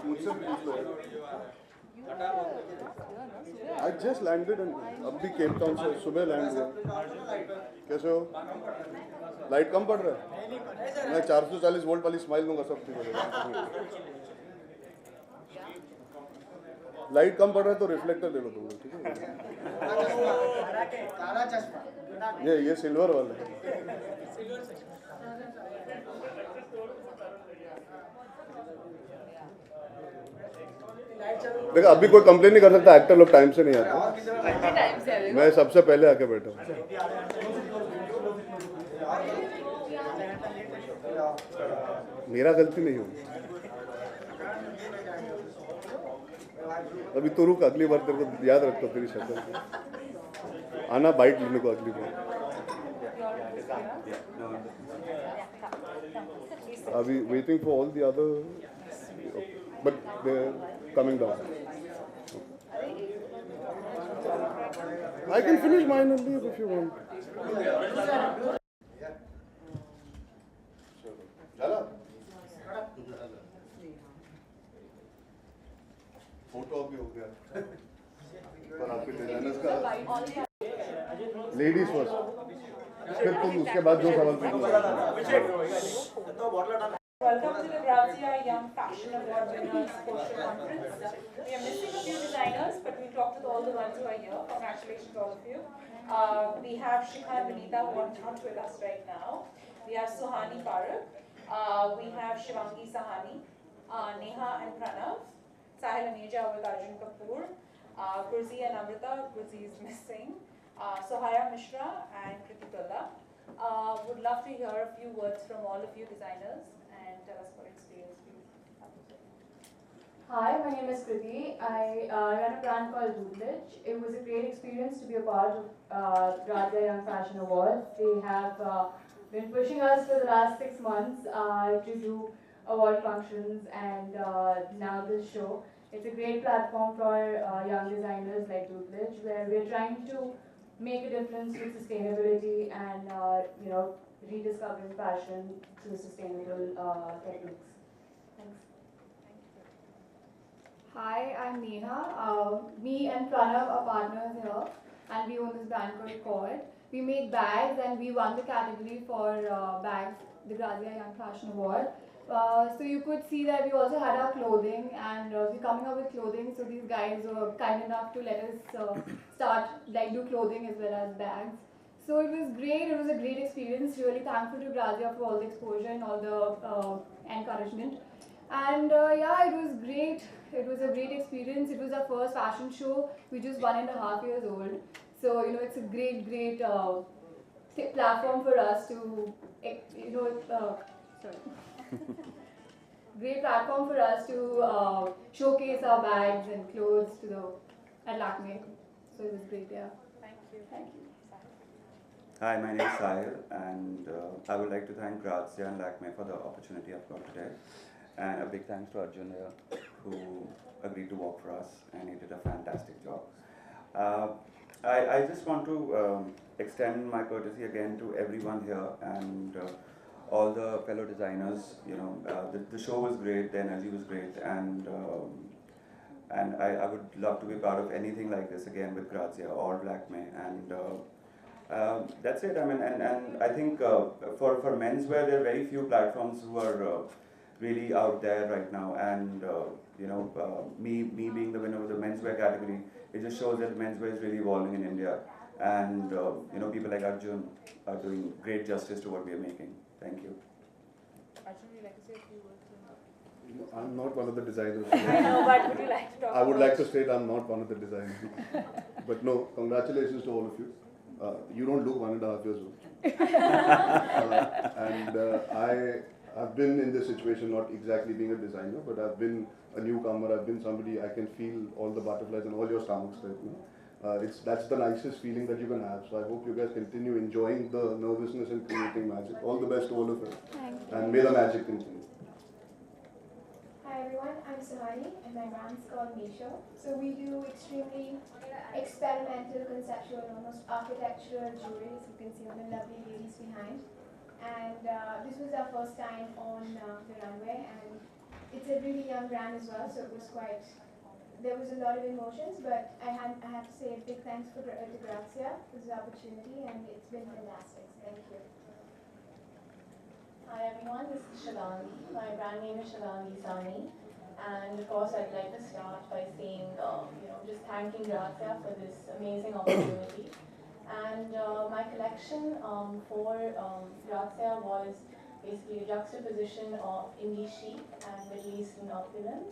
मुझसे पूछ लो। I just landed and अभी केप टाउन से सुबह लैंड हुआ। कैसे हो? लाइट कम पड़ रहा है? मैं 440 वोल्ट वाली स्माइल दूंगा, सब ठीक हो जाएगा। लाइट कम पड़ रहा है तो रिफ्लेक्टर ले लो तुम लोग, ठीक है? ये सिल्वर वाला है। देखो अभी कोई कंप्लेन नहीं कर सकता, एक्टर लोग टाइम से नहीं आते। मैं सबसे पहले आके बैठा हूँ। मेरा गलती नहीं होगी। अभी तो रुक, अगली बार तेरे को याद रखता तेरी शक्ल। आना बाइट लेने को अगली बार। अभी waiting for all the other, but they are coming down. I can finish mine and leave if you want. Photo अभी हो गया पर आपके डिजाइनर्स का लेडीज फर्स्ट, फिर तुम उसके बाद जो सवाल पूछोगे. Welcome to the Grazia Young Fashion Award Winners Social Conference. We are missing a few designers, but we talked with all the ones who are here. Congratulations, all of you. We have Shikha and Vinita who are not with us right now. We have Suhani Parak. We have Shivangi Sahani, Neha and Pranav, Sahil Aneja with Arjun Kapoor, Gurzi and Amrita. Gurzi is missing. Sohaya Mishra and Kriti Tolla. Would love to hear a few words from all of you designers and tell us what experience you. Hi, my name is Kriti. I run a brand called Doodlage. It was a great experience to be a part of Grazia Young Fashion Awards. They have been pushing us for the last 6 months to do award functions and now this show. It's a great platform for young designers like Doodlage, where we're trying to make a difference with sustainability and rediscovering fashion through sustainable techniques. Thanks. Hi, I'm Neha. Me and Pranav are partners here, and we own this brand called Cord. We make bags, and we won the category for bags, the Grazia Young Fashion Award. So you could see that we also had our clothing, and we're coming up with clothing. So these guys were kind enough to let us do clothing as well as bags. So it was great. It was a great experience. Really thankful to Grazia for all the exposure and all the encouragement. And yeah, it was great. It was a great experience. It was our first fashion show. We're just 1.5 years old. So, it's a great platform for us to, great platform for us to showcase our bags and clothes at Lakme. So it was great, yeah. Thank you. Thank you. Hi, my name is Sahil, and I would like to thank Grazia and Lakme for the opportunity I've got today. And a big thanks to Arjun here, who agreed to work for us, and he did a fantastic job. I just want to extend my courtesy again to everyone here and all the fellow designers. The show was great, the energy was great, and I would love to be part of anything like this again with Grazia or Lakme. And that's it. I mean, and I think for menswear, there are very few platforms who are really out there right now. And me being the winner of the menswear category, it just shows that menswear is really evolving in India. And people like Arjun are doing great justice to what we are making. Thank you. Arjun, would you like to say a few words? I'm not one of the designers. I know, but would you like to talk I would about like to state I'm not one of the designers. But no, congratulations to all of you. You don't look 1.5 years old. I've been in this situation, not exactly being a designer, but I've been a newcomer. I've been somebody, I can feel all the butterflies and all your stomachs right now. That's the nicest feeling that you can have. So I hope you guys continue enjoying the nervousness and creating magic. All the best to all of you. And may the magic continue. Hi everyone, I'm Suhani and my brand's called Misha. So we do extremely experimental, conceptual, almost architectural jewelry, as you can see on the lovely ladies behind. And this was our first time on the runway, and it's a really young brand as well, so it was quite, there was a lot of emotions, but I have to say a big thanks to Grazia for this opportunity, and it's been fantastic. Thank you. Hi everyone, this is Shivangi. My brand name is Shivangi Sani, and of course I'd like to start by saying, just thanking Grazia for this amazing opportunity. And my collection for Grazia was basically a juxtaposition of indie chic and Middle Eastern opulence,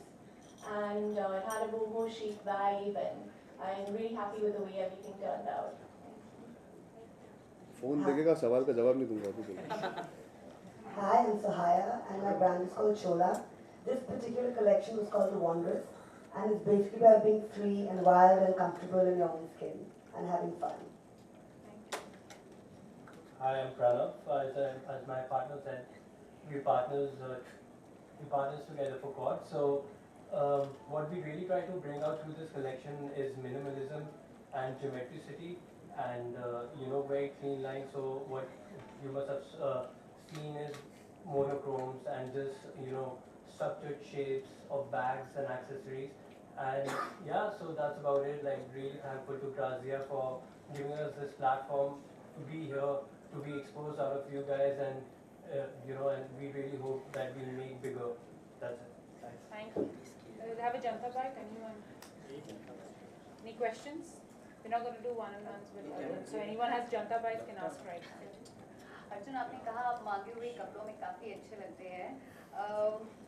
and it had a boho chic vibe, and I'm really happy with the way everything turned out. Phone देखेगा सवाल का जवाब नहीं दूंगा अभी तो। Hi, I'm Sahaya and my brand is called Chola. This particular collection was called The Wanderers and it's basically about being free and wild and comfortable in your own skin and having fun. Hi, I'm Pranav. As my partner said, we partners together for Quad. So what we really try to bring out through this collection is minimalism and geometricity and very clean lines. So what you must have seen is monochromes and just structured shapes of bags and accessories. And yeah, so that's about it. Like really thankful to Grazia for giving us this platform to be here, to be exposed out of you guys, and and we really hope that we'll make bigger. That's it. Thanks. Thank you. Have a Janta bite, anyone? Any questions? We're not going to do one-on-ones with others. So anyone has Janta bites can ask right now. Arjun, आपने कहा आप मांगे हुए कपड़ों में काफ़ी अच्छे लगते हैं।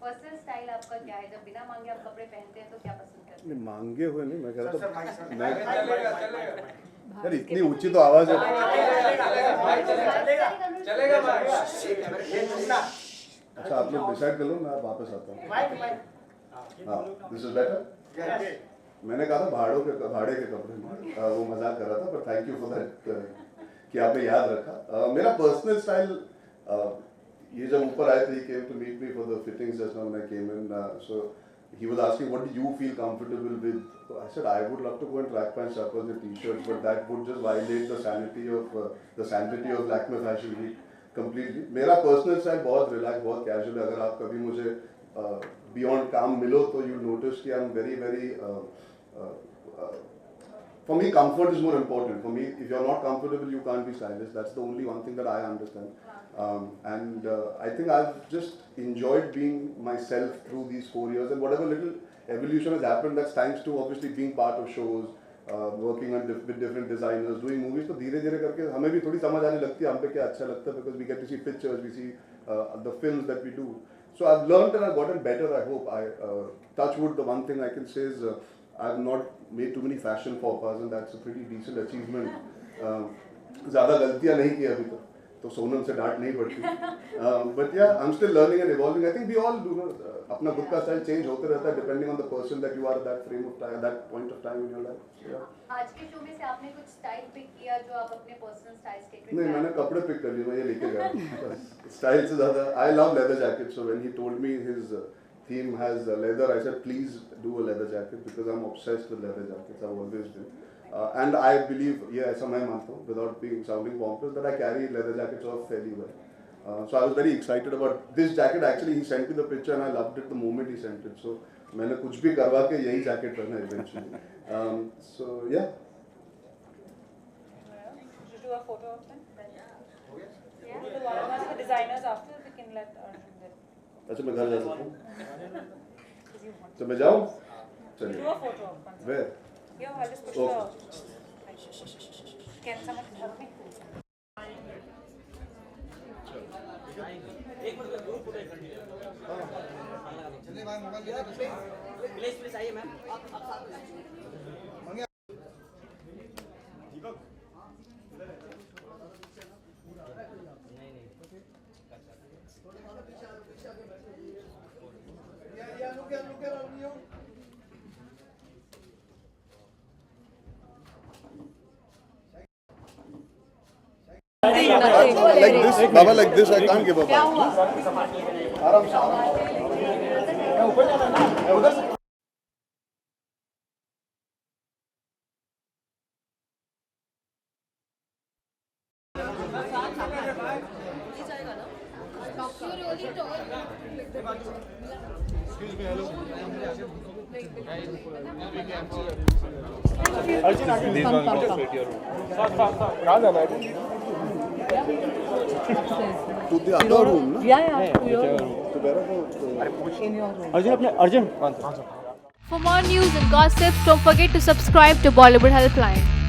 पर्सनल स्टाइल आपका क्या है? जब बिना मांगे आप कपड़े पहनते हैं तो क्या पसंद करते हैं? नहीं मांगे हुए नहीं, मैं कह रहा था यार इतनी ऊंची तो आवाज है। अच्छा आप लोग डिसाइड कर लो, मैं वापस आता हूँ। हाँ, दिस इज बेटर। मैंने कहा था भाड़े के कपड़े में, वो मजाक कर रहा था, पर थैंक यू फॉर दैट कि आपने याद रखा। मेरा पर्सनल स्टाइल, ये जब ऊपर आए थे, he came to meet me for the fittings just now when I came in, so he was asking what do you feel comfortable with. So I said I would love to go in track pants, chappals and t-shirts, but that would just violate the sanctity of Lakme Fashion Week completely. मेरा personal style बहुत relax, बहुत casual है। अगर आप कभी मुझे beyond काम मिलो तो यू नोटिस कि I am very for me, comfort is more important. For me, if you're not comfortable, you can't be stylish. That's the only one thing that I understand. And I think I've just enjoyed being myself through these 4 years. And whatever little evolution has happened, that's thanks to obviously being part of shows, working on with different designers, doing movies. So धीरे-धीरे करके हमें भी थोड़ी समझ आने लगती है हम पे क्या अच्छा लगता है, because we get to see pictures, we see the films that we do. So I've learned and I've gotten better. I hope. Touch wood. The one thing I can say is I've not made too many fashion faux pas, and that's a pretty decent achievement. ज़्यादा गलतियाँ नहीं की अभी तक, तो सोनम से डांट नहीं पड़ती। But yeah, I'm still learning and evolving. I think we all do. अपना खुद का स्टाइल चेंज होते रहता है depending on the person that you are at that frame of time, that point of time in your life. Yeah. आज के show में से आपने कुछ स्टाइल पिक किया जो आप अपने पर्सनल स्टाइल स्टेटमेंट? नहीं, मैंने कपड़े पिक कर लिए, मैं ये लेके गया। स्टाइल से ज़्यादा, I love leather jackets. So when he told me his theme has leather, I said please do a leather jacket because I'm obsessed with leather jackets. I've always been, and I believe, yeah, ऐसा मैं मानता हूँ, without sounding pompous, that I carry leather jackets off fairly well. So I was very excited about this jacket. Actually, he sent me the picture and I loved it the moment he sent it. So मैंने कुछ भी करवा के यही jacket पहना eventually. So yeah. Should we do a photo of them? Yeah. The one of the designers after we can let Arjun then. अच्छा मैं घर जा सकता हूँ? तो मैं जाऊँ? Do चलिए। a photo of one. Where? Yeah, I'll just push Okay. Can someone help me? Please आइए ma'am. Like this, Baba, like this, I can't give up. आराम से। To the other room, no? For more news and gossips, don't forget to subscribe to Bollywood Helpline.